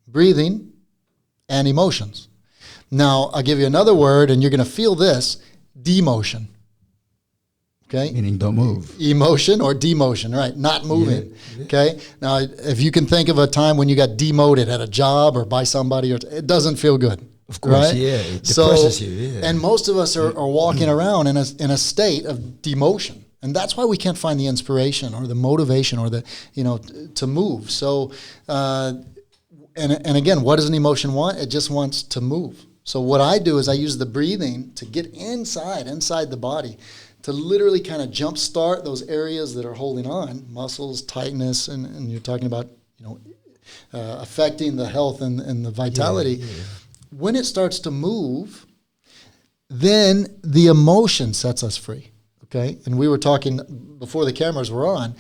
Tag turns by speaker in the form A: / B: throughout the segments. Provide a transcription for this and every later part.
A: breathing, and emotions. Now, I'll give you another word, and you're going to feel this, demotion. Okay?
B: Meaning don't move.
A: Emotion or demotion, right? Not moving.
B: Yeah.
A: Okay? Now, if you can think of a time when you got demoted at a job or by somebody, or it doesn't feel good.
B: Of course,
A: right?
B: yeah. It depresses you, yeah.
A: And most of us are walking around in a state of demotion. And that's why we can't find the inspiration or the motivation or the, to move. So, and again, what does an emotion want? It just wants to move. So what I do is I use the breathing to get inside the body, to literally kind of jumpstart those areas that are holding on, muscles, tightness, and you're talking about, affecting the health and the vitality.
B: Yeah.
A: When it starts to move, then the emotion sets us free. Okay, and we were talking before the cameras were on.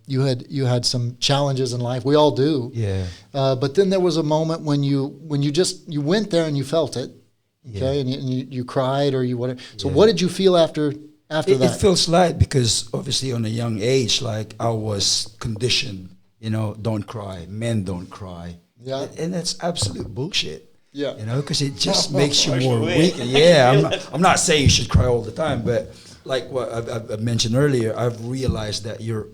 A: You had some challenges in life. We all do.
B: Yeah.
A: But then there was a moment when you went there and you felt it. Okay, and you cried or you whatever. So what did you feel after that?
B: It feels like, because obviously on a young age, like I was conditioned, don't cry, men don't cry.
A: Yeah.
B: And that's absolute bullshit.
A: Yeah.
B: Because it just makes you more weak. Yeah, I'm not saying you should cry all the time, but like what I mentioned earlier, I've realized that you're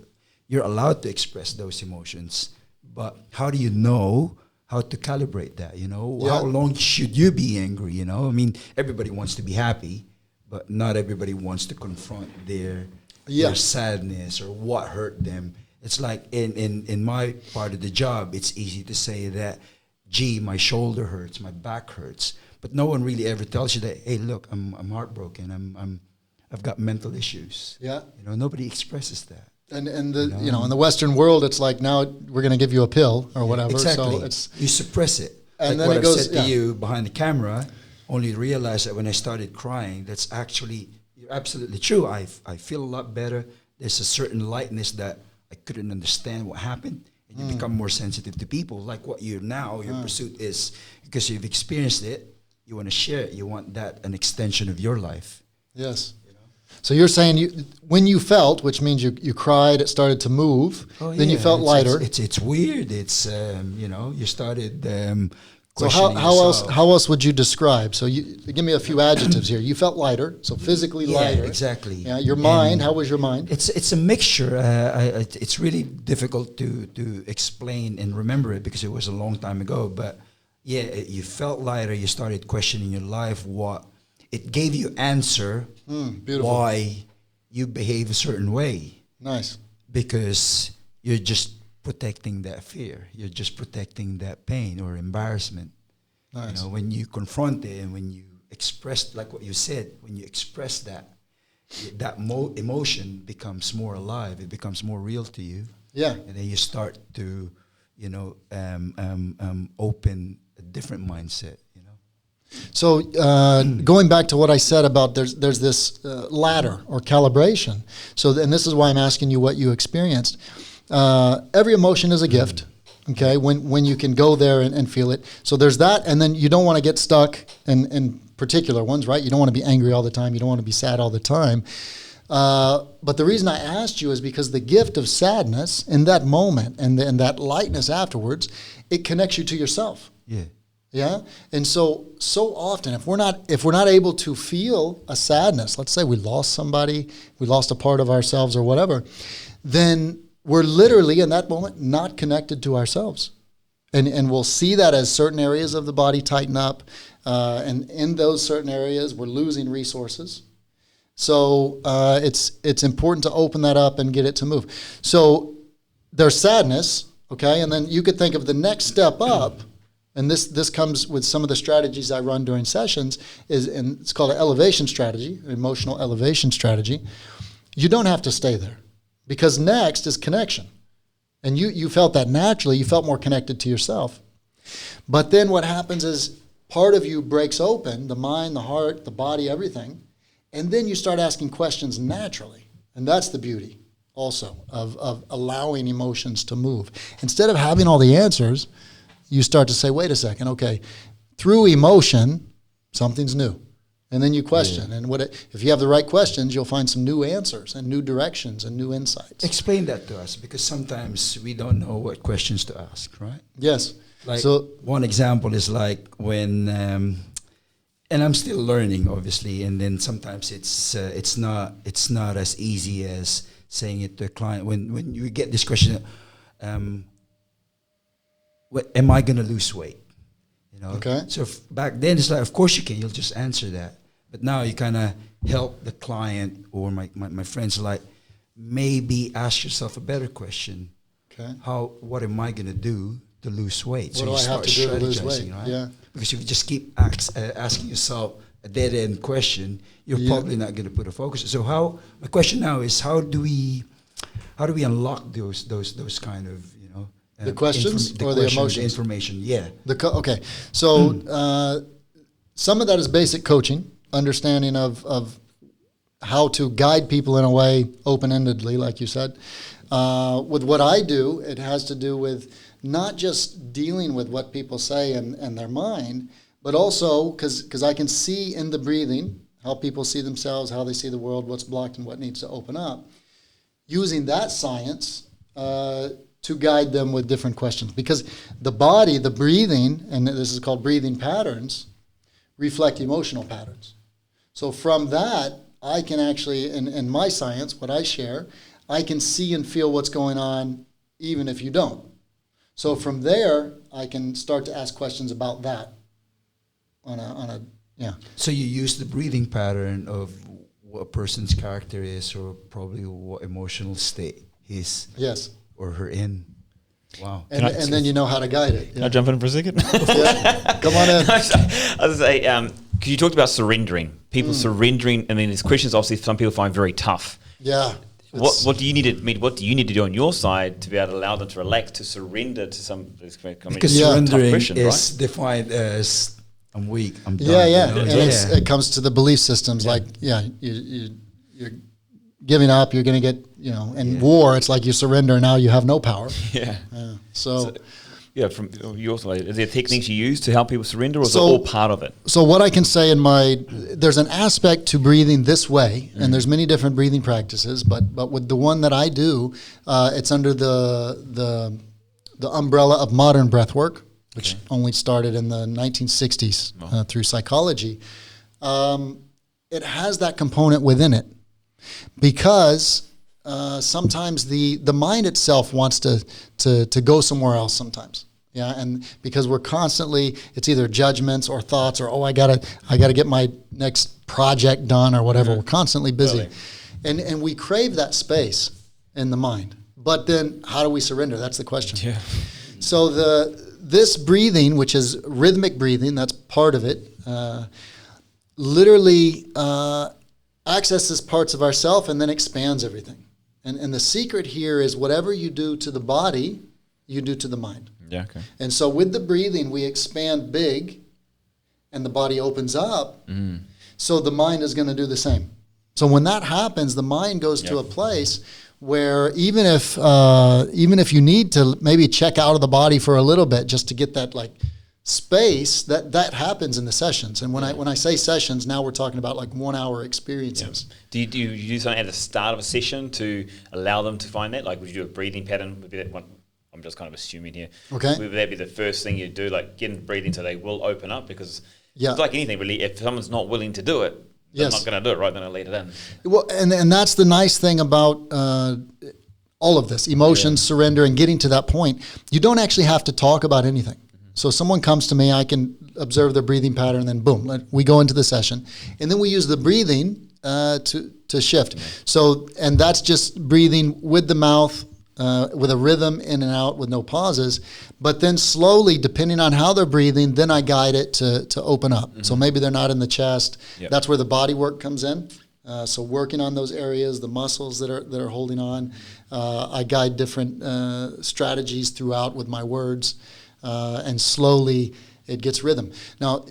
B: allowed to express those emotions, but how do you know how to calibrate that? How long should you be angry? I mean, everybody wants to be happy, but not everybody wants to confront their sadness or what hurt them. It's like in my part of the job, it's easy to say that, gee, my shoulder hurts, my back hurts, but no one really ever tells you that, hey, look, I'm heartbroken, I've got mental issues.
A: Yeah.
B: Nobody expresses that.
A: And in the Western world, it's like, now we're going to give you a pill or whatever.
B: Exactly.
A: So
B: you suppress it.
A: And
B: like
A: then
B: what
A: it
B: I've
A: goes
B: said to you behind the camera, only realized that when I started crying, that's actually, you're absolutely true. I feel a lot better. There's a certain lightness that I couldn't understand what happened. And you become more sensitive to people. Like what your pursuit is, because you've experienced it, you want to share it. You want that an extension of your life.
A: Yes. So you're saying when you felt, which means you cried, it started to move, then you felt lighter.
B: It's weird. It's you started
A: so
B: questioning
A: how else would you describe? So give me a few adjectives here. You felt lighter, so physically lighter.
B: Exactly.
A: Yeah. Your mind. How was your mind?
B: It's a mixture. It's really difficult to explain and remember it because it was a long time ago. But you felt lighter. You started questioning your life. It gave you answer why you behave a certain way.
A: Nice.
B: Because you're just protecting that fear. You're just protecting that pain or embarrassment.
A: Nice.
B: When you confront it and when you express, like what you said, when you express that emotion becomes more alive. It becomes more real to you.
A: Yeah.
B: And then you start to, open a different mindset.
A: So going back to what I said about there's this ladder or calibration. So and this is why I'm asking you what you experienced. Every emotion is a gift. Okay, when you can go there and feel it. So there's that, and then you don't want to get stuck in particular ones, right? You don't want to be angry all the time. You don't want to be sad all the time. But the reason I asked you is because the gift of sadness in that moment and that lightness afterwards, it connects you to yourself.
B: Yeah.
A: Yeah, and so often if we're not able to feel a sadness, let's say we lost somebody, we lost a part of ourselves or whatever, then we're literally in that moment not connected to ourselves, and we'll see that as certain areas of the body tighten up, and in those certain areas we're losing resources. So it's important to open that up and get it to move. So there's sadness, okay, and then you could think of the next step up. And this comes with some of the strategies I run during sessions, and it's called an elevation strategy, an emotional elevation strategy. You don't have to stay there, because next is connection. And you felt that naturally. You felt more connected to yourself. But then what happens is part of you breaks open, the mind, the heart, the body, everything, and then you start asking questions naturally. And that's the beauty also of allowing emotions to move. Instead of having all the answers, you start to say, wait a second, okay, through emotion, something's new. And then you question. Yeah. And if you have the right questions, you'll find some new answers and new directions and new insights.
B: Explain that to us, because sometimes we don't know what questions to ask, right?
A: Yes.
B: Like
A: So
B: one example is like when, and I'm still learning, obviously, and then sometimes it's not as easy as saying it to a client. When you get this question, am I going to lose weight? You know.
A: Okay.
B: So back then it's like, of course you can. You'll just answer that. But now you kind of help the client or my friends like maybe ask yourself a better question.
A: okay.
B: What am I going to do to lose weight?
A: What do I have to do to lose weight?
B: Right?
A: Yeah.
B: Because if you just keep asking yourself a dead end question, you're probably not going to put a focus. So my question now is how do we unlock those kind of
A: The questions or the emotions?
B: The information, yeah.
A: Okay. So some of that is basic coaching, understanding of how to guide people in a way open-endedly, like you said. With what I do, it has to do with not just dealing with what people say and their mind, but also because I can see in the breathing how people see themselves, how they see the world, what's blocked and what needs to open up. Using that science to guide them with different questions. Because the body, the breathing, and this is called breathing patterns, reflect emotional patterns. So from that, I can actually, in my science, what I share, I can see and feel what's going on even if you don't. So from there, I can start to ask questions about that yeah.
B: So you use the breathing pattern of what a person's character is or probably what emotional state he's
A: Yes.
B: or her in. Wow.
A: And then you know how to guide it.
C: Can I jump in for a second?
A: Yeah. Come on in.
C: I was say, because you talked about surrendering, people surrendering, and then there's questions obviously some people find very tough.
A: Yeah.
C: What do you need to do on your side to be able to allow them to relax, to surrender to some?
B: Because surrendering is defined as I'm weak, I'm done.
A: Yeah, yeah.
B: You know?
A: And it comes to the belief systems like, you're giving up, you're going to get, in war, it's like you surrender and now you have no power.
C: Yeah.
A: So
C: from your side, is there techniques you use to help people surrender, or is it all part of it?
A: So what I can say there's an aspect to breathing this way, and there's many different breathing practices, but with the one that I do, it's under the umbrella of modern breath work, which only started in the 1960s through psychology. It has that component within it because sometimes the mind itself wants to go somewhere else sometimes. Yeah, and because we're constantly, it's either judgments or thoughts or I gotta get my next project done or whatever. We're constantly busy, and we crave that space in the mind. But then, how do we surrender? That's the question.
C: Yeah.
A: So this breathing, which is rhythmic breathing, that's part of it. Literally accesses parts of ourself and then expands everything. And the secret here is whatever you do to the body, you do to the mind.
C: Yeah, okay.
A: And so with the breathing, we expand big and the body opens up. So the mind is going to do the same. So when that happens, the mind goes to a place where even if you need to maybe check out of the body for a little bit just to get that space, that happens in the sessions. And when I say sessions, now we're talking about 1 hour experiences.
C: Yeah. Do you do something at the start of a session to allow them to find that? Like, would you do a breathing pattern? Would be that one? I'm just kind of assuming here.
A: Okay.
C: Would that be the first thing you do, get in breathing so they will open up? Because it's like anything really, if someone's not willing to do it, they're not going to do it, right? They're going to lead it in.
A: Well, and that's the nice thing about all of this, emotions, surrender, and getting to that point. You don't actually have to talk about anything. So someone comes to me, I can observe their breathing pattern, and then boom, we go into the session. And then we use the breathing to shift. So, and that's just breathing with the mouth, with a rhythm in and out with no pauses. But then slowly, depending on how they're breathing, then I guide it to open up. So maybe they're not in the chest. That's where the body work comes in. So working on those areas, the muscles that are holding on. I guide different strategies throughout with my words. And slowly it gets rhythm. Now,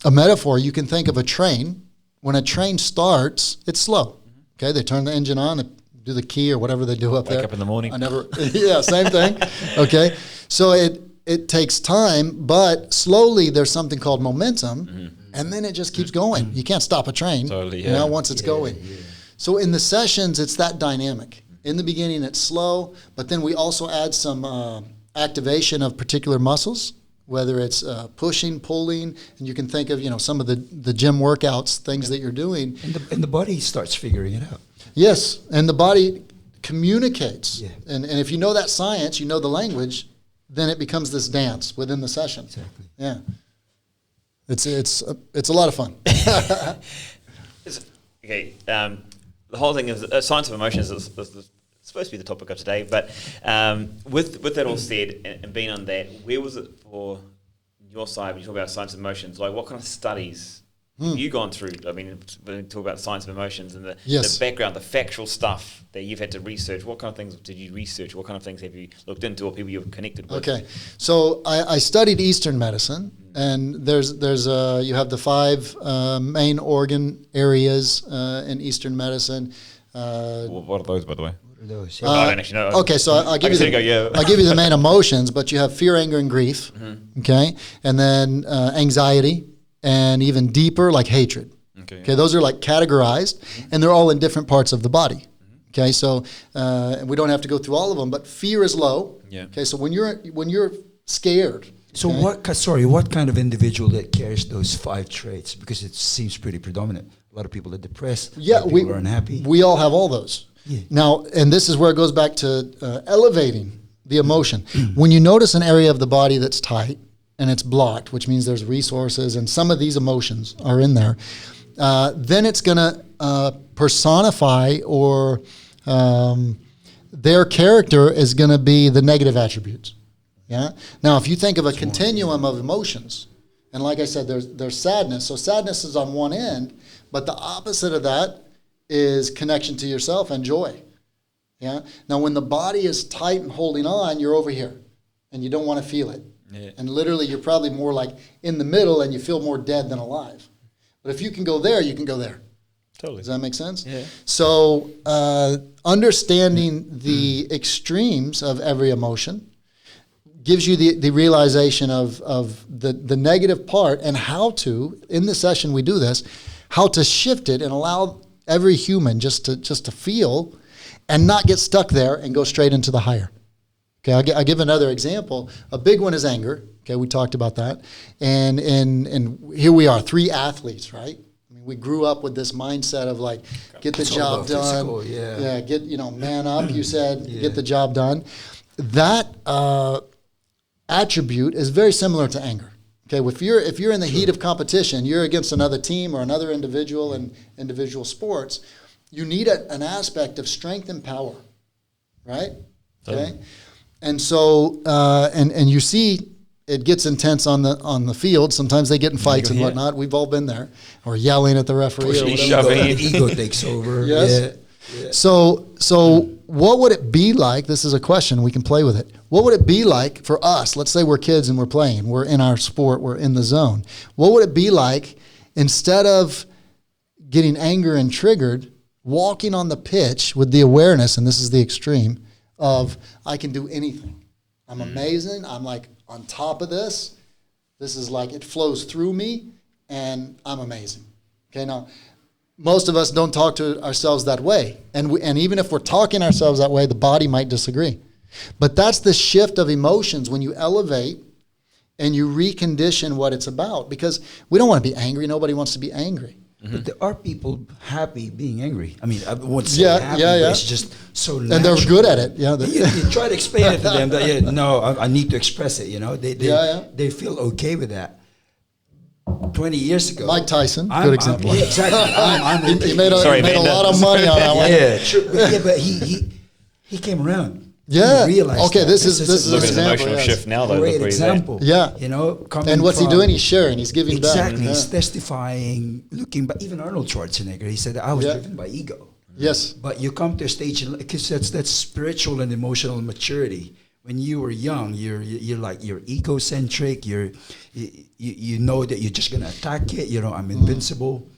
A: a metaphor, you can think of a train. When a train starts, it's slow. Okay, they turn the engine on, they do the key or whatever they do up there.
C: Wake up in the morning.
A: Same thing. Okay, so it takes time, but slowly there's something called momentum, and then it just keeps going. You can't stop a train.
C: Totally, yeah.
A: Once it's going. Yeah. So in the sessions, it's that dynamic. In the beginning, it's slow, but then we also add some activation of particular muscles, whether it's pushing, pulling, and you can think of, some of the gym workouts, things that you're doing.
B: And the body starts figuring it out.
A: Yes, and the body communicates.
B: Yeah.
A: And if you know that science, you know the language, then it becomes this dance within the session.
B: Exactly.
A: Yeah. It's a lot of fun.
C: Okay. The whole thing is science of emotions is supposed to be the topic of today, but with that all said and being on that, where was it for your side when you talk about science of emotions? Like, what kind of studies have you gone through? I mean, when we talk about science of emotions and the background, the factual stuff that you've had to research, what kind of things did you research? What kind of things have you looked into or people you've connected with?
A: Okay, so I studied Eastern medicine, and there's you have the 5 main organ areas in Eastern medicine.
C: What are those, by the way?
B: Those,
C: I don't actually know.
A: Okay, so I'll give you the main emotions, but you have fear, anger, and grief. Okay, and then anxiety, and even deeper, like hatred. Okay, those are like categorized, and they're all in different parts of the body. Okay, so we don't have to go through all of them, but fear is low.
C: Yeah.
A: Okay, so when you're scared.
B: So what kind of individual that carries those 5 traits? Because it seems pretty predominant. A lot of people are depressed.
A: Yeah,
B: people are unhappy.
A: We all have all those.
B: Yeah.
A: Now, and this is where it goes back to elevating the emotion. When you notice an area of the body that's tight and it's blocked, which means there's resources and some of these emotions are in there, then it's going to personify or their character is going to be the negative attributes. Yeah. Now, if you think of a continuum of emotions, and like I said, there's sadness. So sadness is on one end, but the opposite of that is connection to yourself and joy. Yeah. Now, when the body is tight and holding on, you're over here, and you don't want to feel it. Yeah. And literally, you're probably more like in the middle, and you feel more dead than alive. But if you can go there, you can go there.
C: Totally.
A: Does that make sense?
C: Yeah.
A: So, understanding the extremes of every emotion gives you the realization of the negative part and how to, in the session we do this, how to shift it and allow every human just to feel and not get stuck there and go straight into the higher. Okay, I'll give another example. A big one is anger. Okay, we talked about that. And here we are, 3 athletes, right? I mean, we grew up with this mindset of like, get the job done.
B: Physical, yeah.
A: Get, man up, you said, get the job done. That attribute is very similar to anger. Okay, if you're in the heat of competition, you're against another team or another individual in individual sports, you need an aspect of strength and power, right? Okay, and so and you see it gets intense on the field. Sometimes they get in fights and whatnot. We've all been there, or yelling at the referee. Or
B: the ego takes over.
A: Yes. Yeah. So what would it be like? This is a question. We can play with it. What would it be like for us? Let's say we're kids and we're playing. We're in our sport. We're in the zone. What would it be like instead of getting anger and triggered, walking on the pitch with the awareness, and this is the extreme, of I can do anything. I'm amazing. I'm like on top of this. This is like it flows through me, and I'm amazing. Okay, now, most of us don't talk to ourselves that way. And even if we're talking ourselves that way, the body might disagree. But that's the shift of emotions when you elevate and you recondition what it's about. Because we don't want to be angry. Nobody wants to be angry.
B: Mm-hmm. But there are people happy being angry. I mean, I won't say happy, but it's just so natural.
A: And they're good at it. Yeah,
B: you try to explain it to them that, I need to express it, They feel okay with that. 20 years ago.
A: Mike Tyson, good example.
B: Exactly.
A: He made a lot of money on that one.
B: Yeah, true. But he came around.
A: Yeah.
B: He realized
A: okay, this is
C: look
A: an
C: at his emotional shift now, though.
B: Great example.
A: Yeah. And what's he doing? He's sharing. He's giving back.
B: Exactly. He's testifying, looking back. Even Arnold Schwarzenegger, he said, I was driven by ego.
A: Yes.
B: But you come to a stage, because that's spiritual and emotional maturity. When you were young, you're like you're egocentric. You know that you're just gonna attack it. I'm invincible.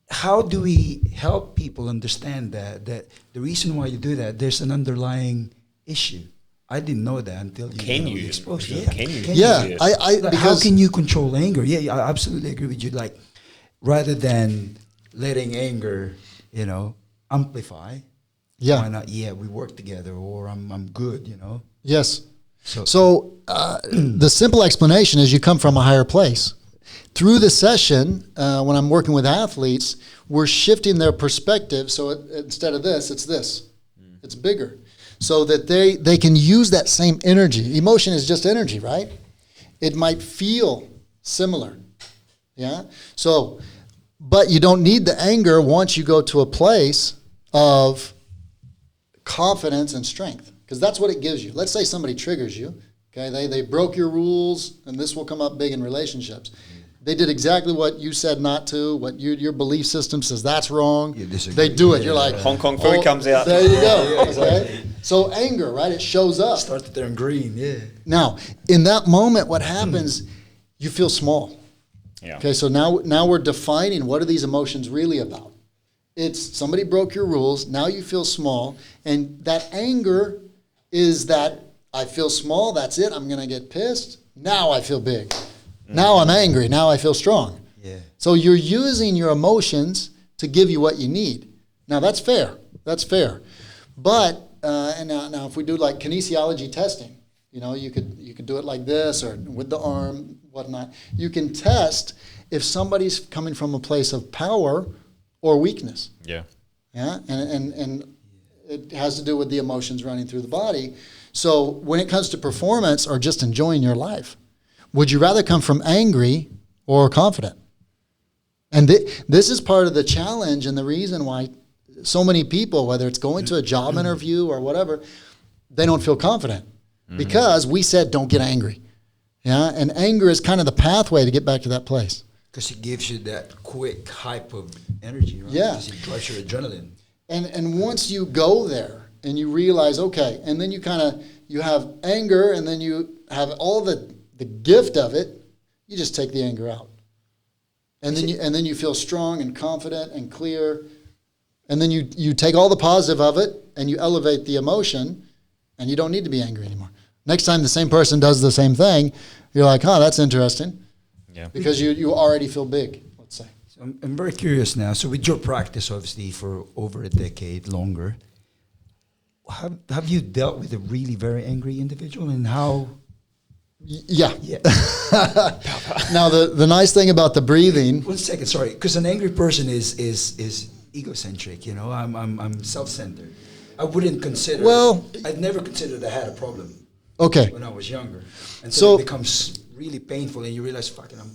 B: How do we help people understand that the reason why you do that, there's an underlying issue? I didn't know that until you exposed it.
C: Can you?
A: Because
B: how can you control anger? Yeah, I absolutely agree with you. Like, rather than letting anger, amplify.
A: Yeah.
B: Why not? Yeah, we work together, or I'm good.
A: Yes. So the simple explanation is you come from a higher place. Through the session, when I'm working with athletes, we're shifting their perspective. So instead of this, it's this. It's bigger. So that they can use that same energy. Emotion is just energy, right? It might feel similar. Yeah? So, but you don't need the anger once you go to a place of confidence and strength, because that's what it gives you. Let's say somebody triggers you. Okay, they broke your rules, and this will come up big in relationships. They did exactly what you said not to, what your belief system says that's wrong. They do it. You're like,
C: Hong Kong fooey comes out.
A: There you go. Okay? So anger, right? It shows up.
B: Starts to turn green, yeah.
A: Now, in that moment, what happens, you feel small.
C: Yeah.
A: Okay, so now we're defining what are these emotions really about. It's somebody broke your rules, now you feel small, and that anger is that I feel small, that's it, I'm going to get pissed. Now I feel big. Now I'm angry, now I feel strong.
B: Yeah.
A: So you're using your emotions to give you what you need. Now that's fair. That's fair. But and now if we do like kinesiology testing, you could do it like this or with the arm, whatnot. You can test if somebody's coming from a place of power or weakness.
C: Yeah.
A: Yeah. And it has to do with the emotions running through the body. So when it comes to performance or just enjoying your life, would you rather come from angry or confident? And this is part of the challenge and the reason why so many people, whether it's going to a job interview or whatever, they don't feel confident because we said don't get angry. Yeah, and anger is kind of the pathway to get back to that place.
B: Because it gives you that quick hype of energy, right?
A: Yeah.
B: Because it drives your adrenaline.
A: And once you go there and you realize, okay, and then you have anger and then you have all the gift of it, you just take the anger out. And then you feel strong and confident and clear. And then you take all the positive of it and you elevate the emotion and you don't need to be angry anymore. Next time the same person does the same thing, you're like, that's interesting.
C: Yeah.
A: Because you already feel big, let's say.
B: So I'm very curious now. So with your practice, obviously, for over a decade longer, have you dealt with a really very angry individual and how?
A: Yeah.
B: Yeah.
A: Now, the nice thing about the breathing.
B: 1 second, sorry. Because an angry person is egocentric, I'm self-centered. I wouldn't consider.
A: Well,
B: I'd never considered I had a problem.
A: Okay.
B: When I was younger. And
A: So
B: it becomes really painful and you realize, fucking, I'm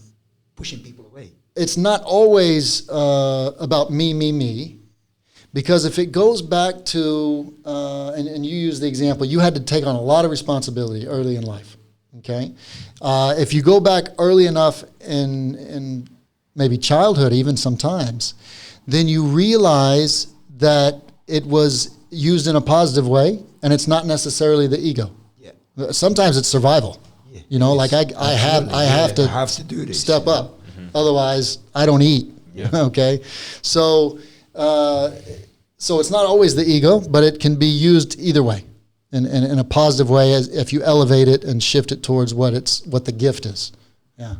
B: pushing people away.
A: It's not always about me, because if it goes back to, and you use the example, you had to take on a lot of responsibility early in life, okay? If you go back early enough in maybe childhood even sometimes, then you realize that it was used in a positive way and it's not necessarily the ego. Yeah. Sometimes it's survival. Yeah. Like I have to
B: do this,
A: step up. Otherwise, I don't eat. Yeah. Okay, so it's not always the ego, but it can be used either way, in a positive way, as if you elevate it and shift it towards what the gift is. Yeah.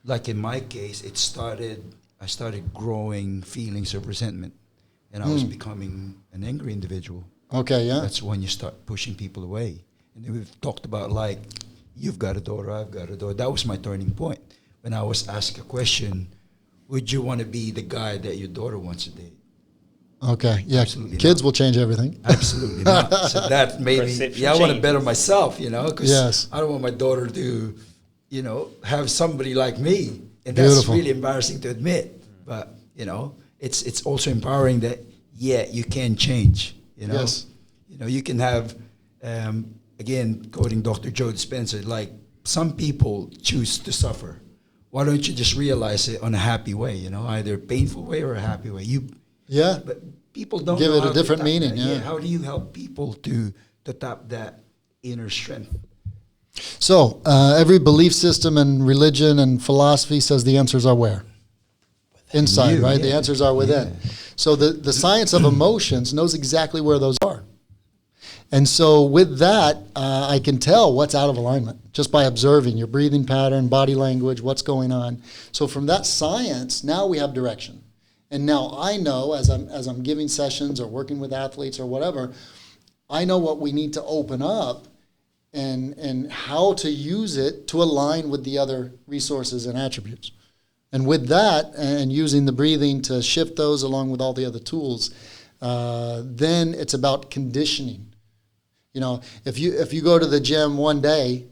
B: Like in my case, I started growing feelings of resentment, and I was becoming an angry individual.
A: Okay, yeah.
B: That's when you start pushing people away. And then we've talked about like, you've got a daughter, I've got a daughter. That was my turning point. When I was asked a question, would you want to be the guy that your daughter wants to date?
A: Okay, yeah.
B: Absolutely
A: Kids
B: not.
A: will change everything.
B: Absolutely not. So that made me, I want to better myself, because
A: Yes.
B: I don't want my daughter to, have somebody like me. And
A: Beautiful.
B: that's really embarrassing to admit. But, it's also empowering that, you can change,
A: Yes.
B: You can have, again, quoting Dr. Joe Dispenza, like, some people choose to suffer. Why don't you just realize it on a happy way, either a painful way or a happy way?
A: Yeah.
B: But people don't
A: give
B: know
A: it
B: how
A: a
B: to
A: different
B: tap
A: meaning.
B: that.
A: Yeah.
B: How do you help people to tap that inner strength?
A: So every belief system and religion and philosophy says the answers are where? Inside,
B: you,
A: right?
B: yeah.
A: The answers are within.
B: Yeah.
A: So the science of emotions knows exactly where those are. And so with that, I can tell what's out of alignment just by observing your breathing pattern, body language, what's going on. So from that science, now we have direction. And now I know as I'm giving sessions or working with athletes or whatever, I know what we need to open up and how to use it to align with the other resources and attributes. And with that, and using the breathing to shift those along with all the other tools, then it's about conditioning. You know, if you go to the gym one day,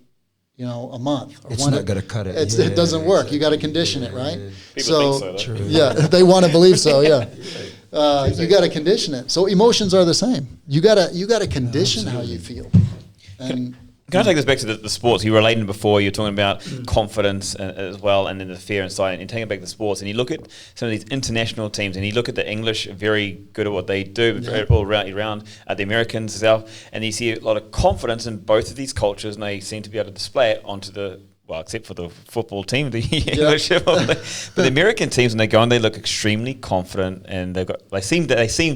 A: you know, a month, or
B: it's
A: one
B: not going to cut it.
A: It doesn't work. You got to condition it, right?
C: People think so.
A: Yeah, they want to believe so. Yeah, you got to condition it. So emotions are the same. You gotta condition how you feel. And
C: can I take this back to the sports? You were relating before, you were talking about confidence as well, and then the fear inside, and taking it back to the sports, and you look at some of these international teams, and you look at the English, very good at what they do, all around the Americans as well, and you see a lot of confidence in both of these cultures, and they seem to be able to display it onto the, well, except for the football team, the English, but the American teams, when they go on, they look extremely confident, and they seem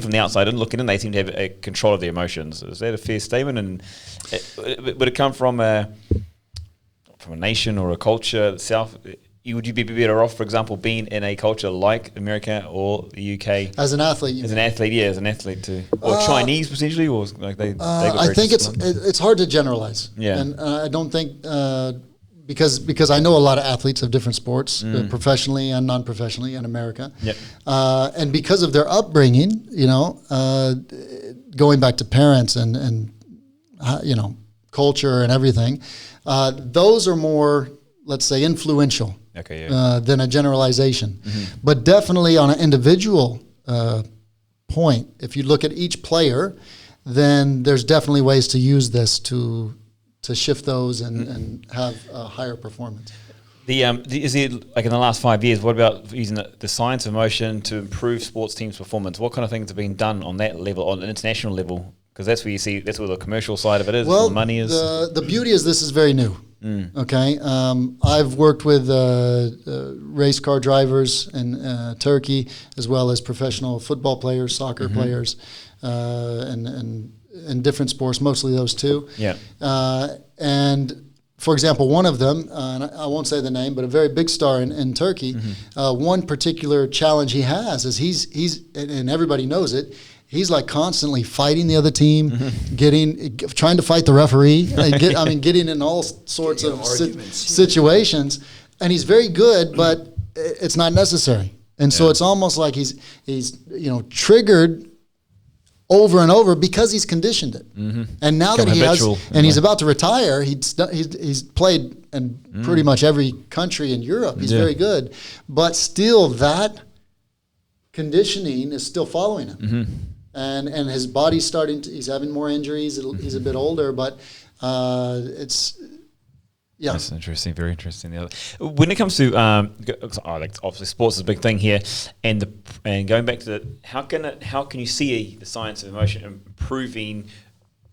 C: from the outside and looking in, they seem to have a control of their emotions. Is that a fair statement? And would it come from a nation or a culture itself? Would you be better off, for example, being in a culture like America or the UK
A: as an athlete?
C: As an athlete too, or Chinese potentially, or like they
A: I think it's hard to generalize.
C: Yeah,
A: and I don't think. Because I know a lot of athletes of different sports, professionally and non-professionally in America.
C: Yep.
A: And because of their upbringing, you know, going back to parents and you know, culture and everything, those are more, let's say, influential than a generalization. Mm-hmm. But definitely on an individual point, if you look at each player, then there's definitely ways to use this to shift those and have a higher performance.
C: Is it like in the last 5 years? What about using the science of motion to improve sports teams' performance? What kind of things have been done on that level, on an international level? Because that's where you see that's where the commercial side of it is.
A: Well,
C: the money is.
A: The beauty is this is very new. Okay, I've worked with race car drivers in Turkey, as well as professional football players, soccer players, and in different sports, mostly those two.
C: Yeah.
A: And for example, one of them, and I won't say the name, but a very big star in Turkey, one particular challenge he has is he's and everybody knows it, he's like constantly fighting the other team, trying to fight the referee, getting in all sorts of situations. And he's very good, but it's not necessary. And so it's almost like he's triggered over and over because he's conditioned it. And now that he's about to retire, he's played in pretty much every country in Europe. He's very good, but still that conditioning is still following him. And his body's he's having more injuries. He's a bit older, but yeah.
C: That's interesting, very interesting. When it comes to like obviously sports is a big thing here, and going back to how can you see the science of emotion improving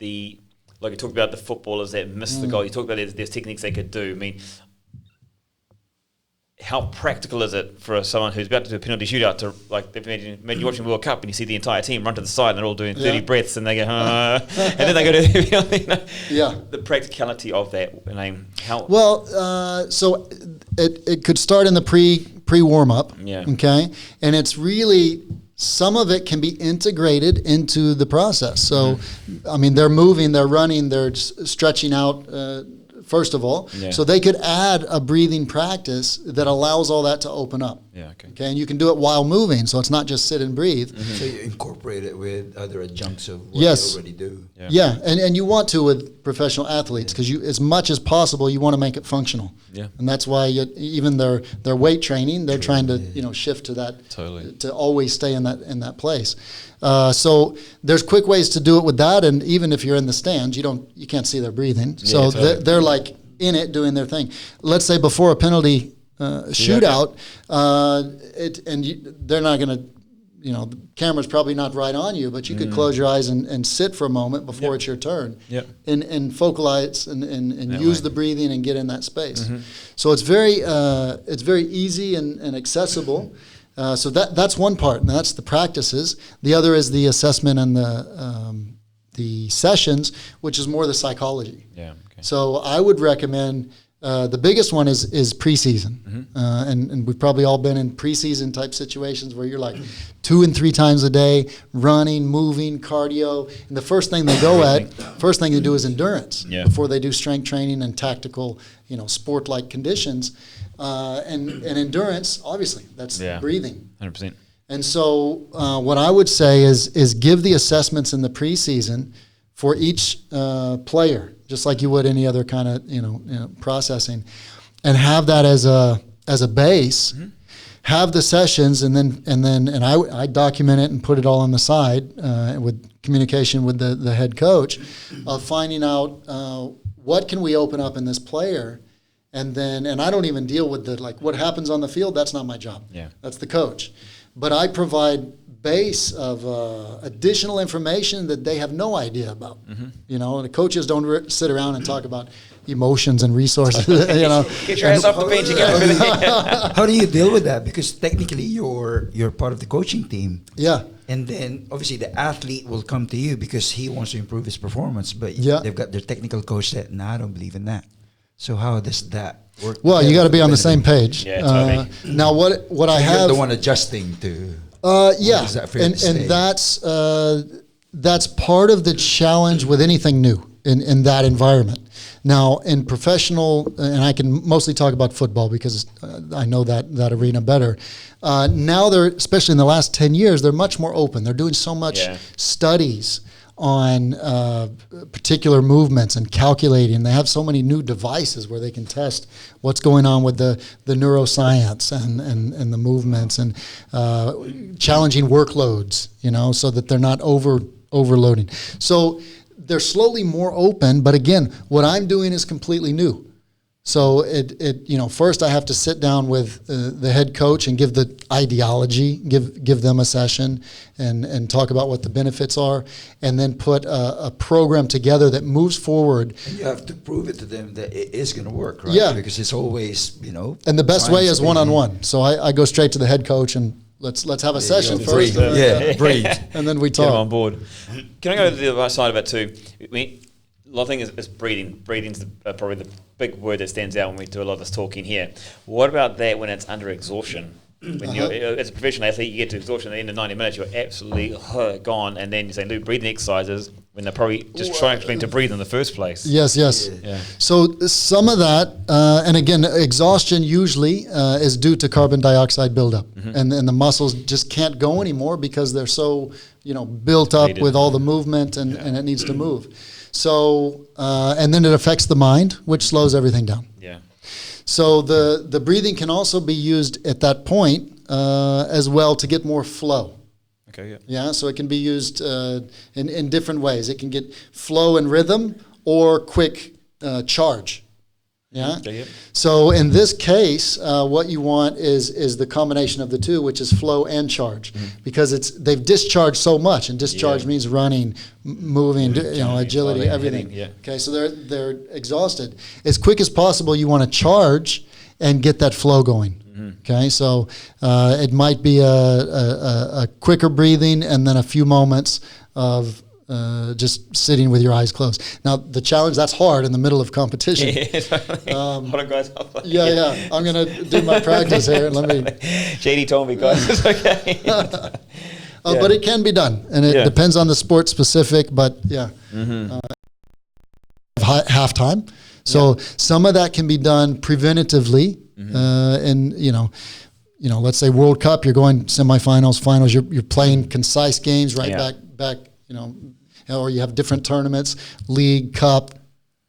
C: like you talked about the footballers that missed the goal. You talked about there's techniques they could do. I mean, how practical is it for someone who's about to do a penalty shootout to, like, imagine you're watching the World Cup and you see the entire team run to the side and they're all doing 30 breaths and they go, and then they go to the practicality of that.
A: So it could start in the pre warm up.
C: Yeah.
A: Okay, and it's really, some of it can be integrated into the process. So, I mean, they're moving, they're running, they're stretching out. First of all, so they could add a breathing practice that allows all that to open up. Okay, and you can do it while moving, so it's not just sit and breathe.
B: So you incorporate it with other adjuncts of what you already do.
A: And you want to with professional athletes, because as much as possible you want to make it functional. And that's why even their weight training, they're trying to shift to that, to always stay in that place. So there's quick ways to do it with that, and even if you're in the stands, you can't see their breathing. So they're like in it doing their thing. Let's say before a penalty shootout, they're not going to, the camera's probably not right on you, but you could close your eyes and sit for a moment before it's your turn, and focalize and use the breathing and get in that space. So it's very easy and accessible. So that's one part, and that's the practices. The other is the assessment and the sessions, which is more the psychology. So I would recommend The biggest one is preseason, and we've probably all been in preseason type situations where you're like 2 and 3 times a day, running, moving, cardio, and the first thing they do is endurance before they do strength training and tactical, sport-like conditions, and endurance. Obviously, that's breathing.
C: 100%.
A: And so, what I would say is give the assessments in the preseason for each player, just like you would any other kind of processing, and have that as a base. Have the sessions, and I document it and put it all on the side with communication with the head coach of finding out what can we open up in this player, and I don't even deal with what happens on the field. That's not my job.
C: Yeah,
A: that's the coach, but I provide base of additional information that they have no idea about. The coaches don't sit around and talk about emotions and resources.
C: Get your ass off the bench again.
B: How do you deal with that? Because technically you're part of the coaching team.
A: Yeah.
B: And then obviously the athlete will come to you because he wants to improve his performance, but they've got their technical coach that, I don't believe in that. So how does that work?
A: Well, you got to be on the same page.
C: Yeah, totally.
A: Now, what I have,
B: you're the one adjusting to.
A: Is that fair to say? That's part of the challenge with anything new in that environment. Now, in professional, and I can mostly talk about football because I know that arena better. Now they're, especially in the last 10 years, they're much more open. They're doing so much studies on particular movements and calculating. They have so many new devices where they can test what's going on with the neuroscience and the movements and challenging workloads, so that they're not overloading. So they're slowly more open, but again, what I'm doing is completely new. So first I have to sit down with the head coach and give the ideology, give them a session and talk about what the benefits are, and then put a program together that moves forward.
B: And you have to prove it to them that it is going to work, right?
A: Yeah.
B: Because it's always,
A: And the best way is one-on-one. So I go straight to the head coach and let's have a session first.
B: Breathe.
A: And then we
C: Get them on
A: talk.
C: board. Can I go to the other side of it too? A lot of things is breathing. Breathing's probably the big word that stands out when we do a lot of this talking here. What about that when it's under exhaustion? When you're as a professional athlete, you get to exhaustion at the end of 90 minutes, you're absolutely Gone, and then you say, do breathing exercises when they're probably just trying to breathe in the first place.
A: Yes.
C: Yeah.
A: So some of that, and again, exhaustion usually is due to carbon dioxide buildup, and the muscles just can't go anymore because they're so built up with all the movement and it needs to move. So and then it affects the mind, which slows everything down.
C: Yeah.
A: So the breathing can also be used at that point as well to get more flow.
C: Okay. Yeah.
A: Yeah. So it can be used in different ways. It can get flow and rhythm or quick charge. Yeah.
C: Okay, yeah.
A: So in this case, what you want is the combination of the two, which is flow and charge, because they've discharged so much, and discharge means running, moving, agility, everything.
C: Yeah.
A: Okay, so they're exhausted. As quick as possible, you want to charge and get that flow going. Okay, so it might be a quicker breathing and then a few moments of just sitting with your eyes closed. Now, the challenge, that's hard in the middle of competition.
C: Guys up.
A: Yeah. I'm going to do my practice here. Let me.
C: J.D. told me, guys, it's okay.
A: But it can be done, and it depends on the sport specific, but halftime. So some of that can be done preventatively, and let's say World Cup, you're going semifinals, finals, you're playing concise games back, or you have different tournaments, league, cup,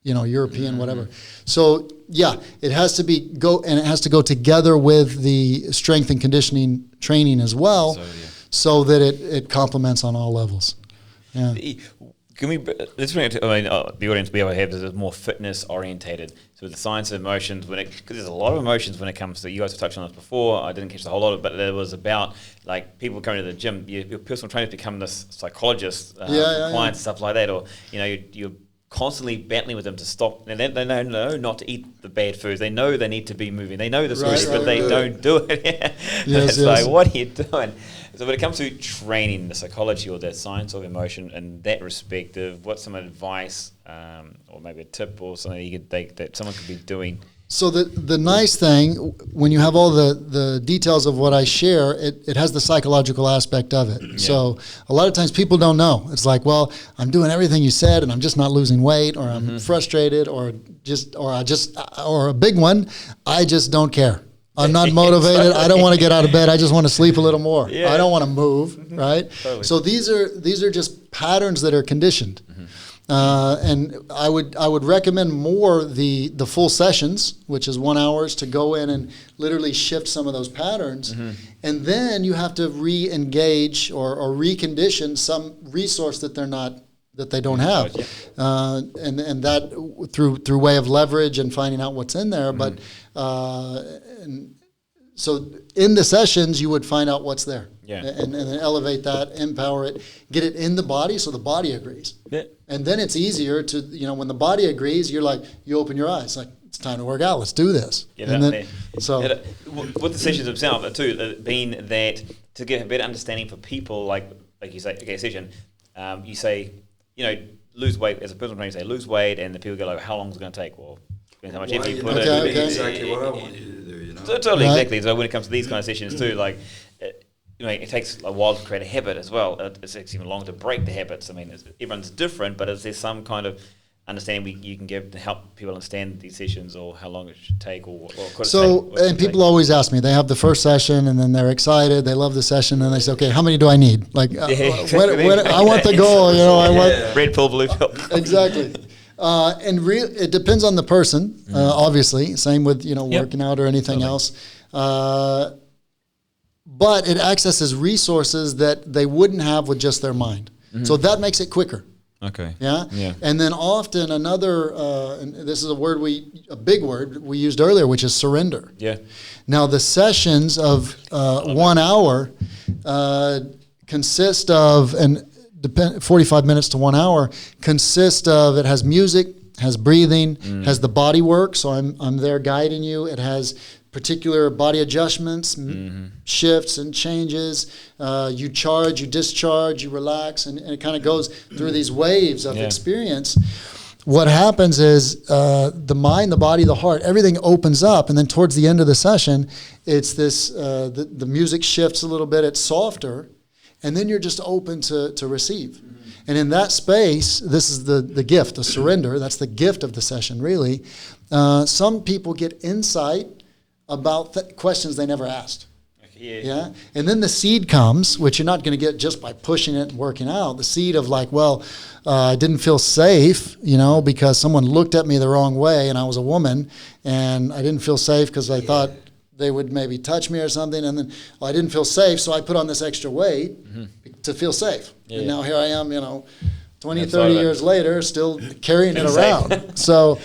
A: European, whatever. So it has to go together with the strength and conditioning training as well, so that it complements on all levels. Yeah.
C: Let's bring it to, the audience we ever have is more fitness orientated. So the science of emotions, because there's a lot of emotions when it comes to, you guys have touched on this before, I didn't catch the whole lot of it, but it was about like people coming to the gym, your personal trainer become this psychologist, for clients, stuff like that, or you're constantly battling with them to stop, and they know not to eat the bad foods. They know they need to be moving. They know this already, but they don't do it. It's like, what are you doing? So when it comes to training the psychology or the science of emotion in that respective, what's some advice or maybe a tip or something you could take that someone could be doing
A: So the nice thing, when you have all the details of what I share, it has the psychological aspect of it. Yeah. So a lot of times people don't know. It's like, well, I'm doing everything you said and I'm just not losing weight, or I'm frustrated, or a big one, I just don't care. I'm not motivated. I don't want to get out of bed. I just want to sleep a little more. Yeah. I don't want to move, right? Totally. So these are just patterns that are conditioned. And I would recommend more the full sessions, which is 1 hour, to go in and literally shift some of those patterns. And then you have to re-engage or recondition some resource that they don't have. And that through way of leverage and finding out what's in there. But so in the sessions, you would find out what's there. Yeah. And then elevate that, empower it, get it in the body so the body agrees. Yeah. And then it's easier to, when the body agrees, you open your eyes, like, it's time to work out, let's do this.
C: Get and then, there. So with the sessions themselves too, being that to get a better understanding for people, like you say, okay, a session, you say, lose weight, as a personal trainer, you say lose weight, and the people go like, how long is it going to take? Well, depends how much effort you put in.
B: Okay. Exactly what I want you to do,
C: So totally, right. Exactly. So when it comes to these kind of sessions too, like, it takes a while to create a habit as well. It takes even longer to break the habits. I mean, everyone's different, but is there some kind of understanding you can give to help people understand these sessions, or how long it should take, or could
A: so, it take? And people always ask me, they have the first session and then they're excited, they love the session, and they say, okay, how many do I need? Like, when I want the goal, I want
C: red pill, blue pill.
A: Exactly. And it depends on the person, obviously. Same with working out or anything else. But it accesses resources that they wouldn't have with just their mind. So that makes it quicker.
C: Okay.
A: Yeah. And then often another, and this is a big word we used earlier, which is surrender.
C: Yeah.
A: Now the sessions of 1 hour consist of, and 45 minutes to 1 hour consist of, it has music, has breathing, has the body work. So I'm there guiding you. It has particular body adjustments, shifts and changes. You charge, you discharge, you relax, and it kind of goes through these waves of experience. What happens is the mind, the body, the heart, everything opens up, and then towards the end of the session, it's this, the music shifts a little bit, it's softer, and then you're just open to receive. And in that space, this is the gift, the surrender. That's the gift of the session, really. Some people get insight about questions they never asked. Yeah. And then the seed comes, which you're not going to get just by pushing it and working out. The seed of like, well, I didn't feel safe, because someone looked at me the wrong way and I was a woman, and I didn't feel safe because I thought they would maybe touch me or something. And then I didn't feel safe, so I put on this extra weight to feel safe. And now here I am, 20, 30 years later, still carrying it around. So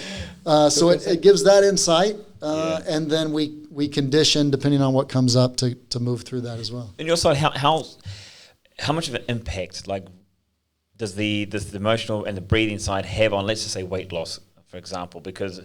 A: it gives that insight. And then we condition, depending on what comes up, to move through that as well.
C: On your side, how much of an impact does the emotional and the breathing side have on, let's just say, weight loss, for example? Because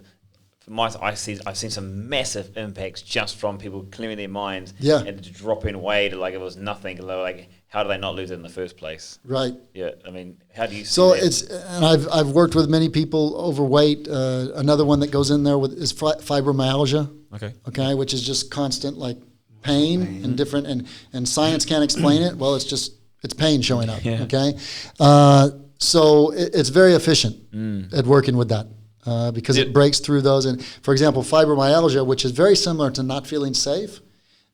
C: I've seen some massive impacts just from people clearing their minds and dropping weight like it was nothing. Like, how do they not lose it in the first place?
A: Right.
C: Yeah. I mean, how do you see
A: so
C: that?
A: And I've worked with many people overweight. Another one that goes in there is fibromyalgia. Okay. Which is just constant pain and different, and science can't explain it. Well, it's pain showing up. Yeah. Okay. So it's very efficient at working with that. Because it breaks through those. And for example, fibromyalgia, which is very similar to not feeling safe,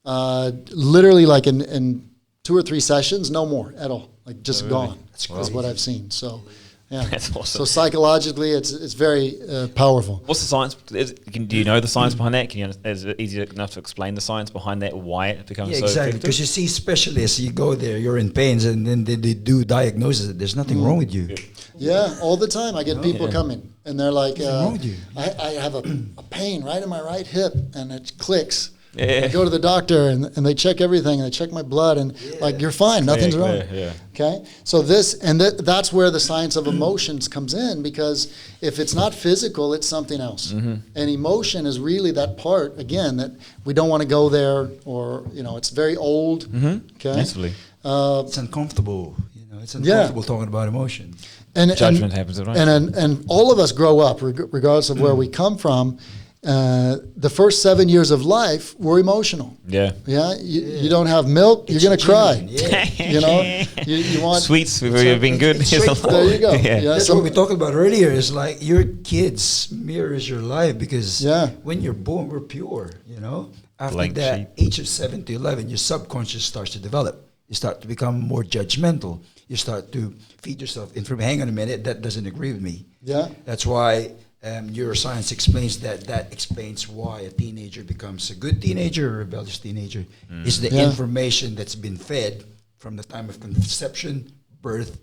A: literally in 2 or 3 sessions, no more at all, just gone. That's what I've seen. So, yeah. That's awesome. So psychologically, it's very powerful.
C: What's the science? Do you know the science behind that? Is it easy enough to explain the science behind that, why it becomes so
B: exactly.
C: effective?
B: Because you see specialists, you go there, you're in pains, and then they do diagnosis. There's nothing wrong with you.
A: Yeah, all the time. I get people coming, and they're like, I have a pain right in my right hip, and it clicks. Yeah. I go to the doctor, and they check everything, and they check my blood, and you're fine, nothing's wrong. Yeah. Okay? So that's where the science of emotions comes in, because if it's not physical, it's something else. And emotion is really that part, again, that we don't want to go there, or, it's very old. Okay?
C: Absolutely.
B: It's uncomfortable. It's uncomfortable talking about emotions.
C: And judgment happens, right?
A: And all of us grow up, regardless of where we come from. the first 7 years of life were emotional.
C: Yeah.
A: Yeah, you don't have milk, you're gonna cry.
B: Yeah.
A: You know, you want
C: Sweets have been good.
A: There you go.
C: Yeah.
B: That's what we talked about earlier. Is like your kids mirrors your life, because when you're born, we're pure. You know, after
C: Blank
B: that
C: sheet.
B: age of 7 to 11, your subconscious starts to develop. You start to become more judgmental. You start to feed yourself information. Hang on a minute, that doesn't agree with me.
A: Yeah.
B: That's why neuroscience explains that. That explains why a teenager becomes a good teenager or a rebellious teenager. It's the information that's been fed from the time of conception, birth,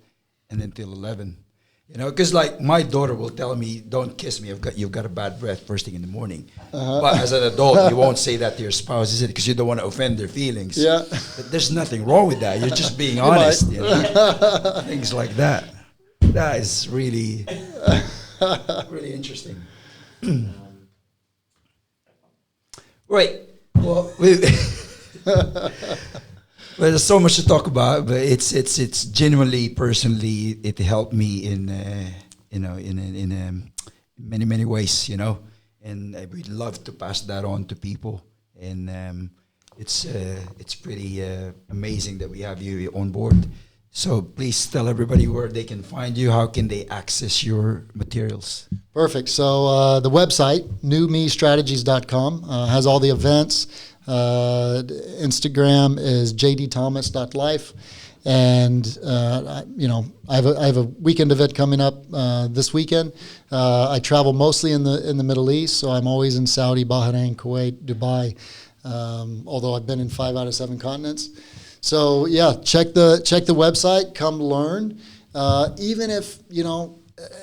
B: and until 11. You know, because like my daughter will tell me, "Don't kiss me. You've got a bad breath first thing in the morning." But as an adult, you won't say that to your spouse, is it? Because you don't want to offend their feelings.
A: Yeah.
B: But there's nothing wrong with that. You're just being honest. You know? Things like that. That is really, really interesting. Right. Well, well, there's so much to talk about, but it's genuinely, personally, it helped me in many ways, you know, and I would love to pass that on to people, and it's pretty amazing that we have you on board. So please tell everybody where they can find you. How can they access your materials?
A: Perfect. So the website, newmestrategies.com, has all the events. Instagram is jdthomas.life. And, I have a weekend event coming up this weekend. I travel mostly in the Middle East, so I'm always in Saudi, Bahrain, Kuwait, Dubai, although I've been in 5 out of 7 continents. So yeah, check the website. Come learn. Even if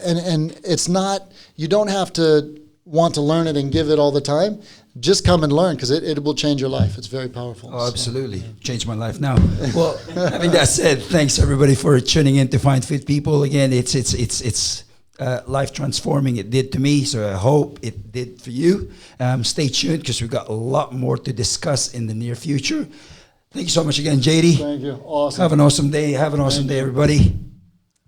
A: and it's not. You don't have to want to learn it and give it all the time. Just come and learn, because it will change your life. It's very powerful.
B: Oh, absolutely. Changed my life now. Well, having that said, thanks everybody for tuning in to Find Fit People. Again, it's life transforming. It did to me, so I hope it did for you. Stay tuned, because we've got a lot more to discuss in the near future. Thank you so much again, JD.
A: Thank you. Awesome.
B: Have an awesome day. Have an awesome day, everybody.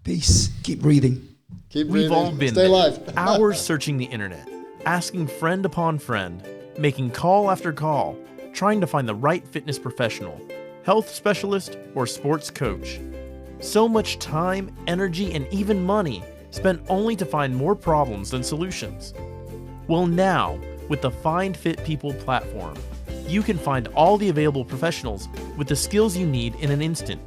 B: Peace. Keep breathing.
A: Keep
D: We've
A: breathing.
D: all been
A: Stay
D: there.
A: alive.
D: Hours searching the internet, asking friend upon friend, making call after call, trying to find the right fitness professional, health specialist, or sports coach. So much time, energy, and even money spent only to find more problems than solutions. Well, now, with the Find Fit People platform, you can find all the available professionals with the skills you need in an instant.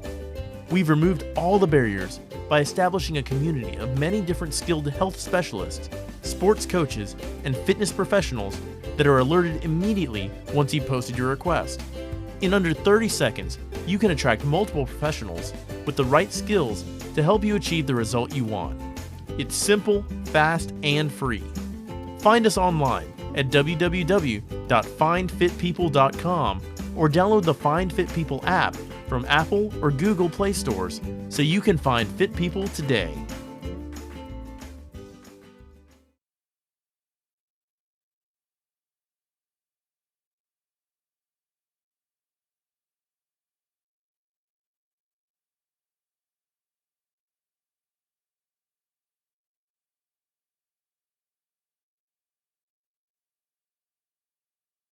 D: We've removed all the barriers by establishing a community of many different skilled health specialists, sports coaches, and fitness professionals that are alerted immediately once you've posted your request. In under 30 seconds, you can attract multiple professionals with the right skills to help you achieve the result you want. It's simple, fast, and free. Find us online at www.findfitpeople.com or download the Find Fit People app from Apple or Google Play stores so you can find fit people today.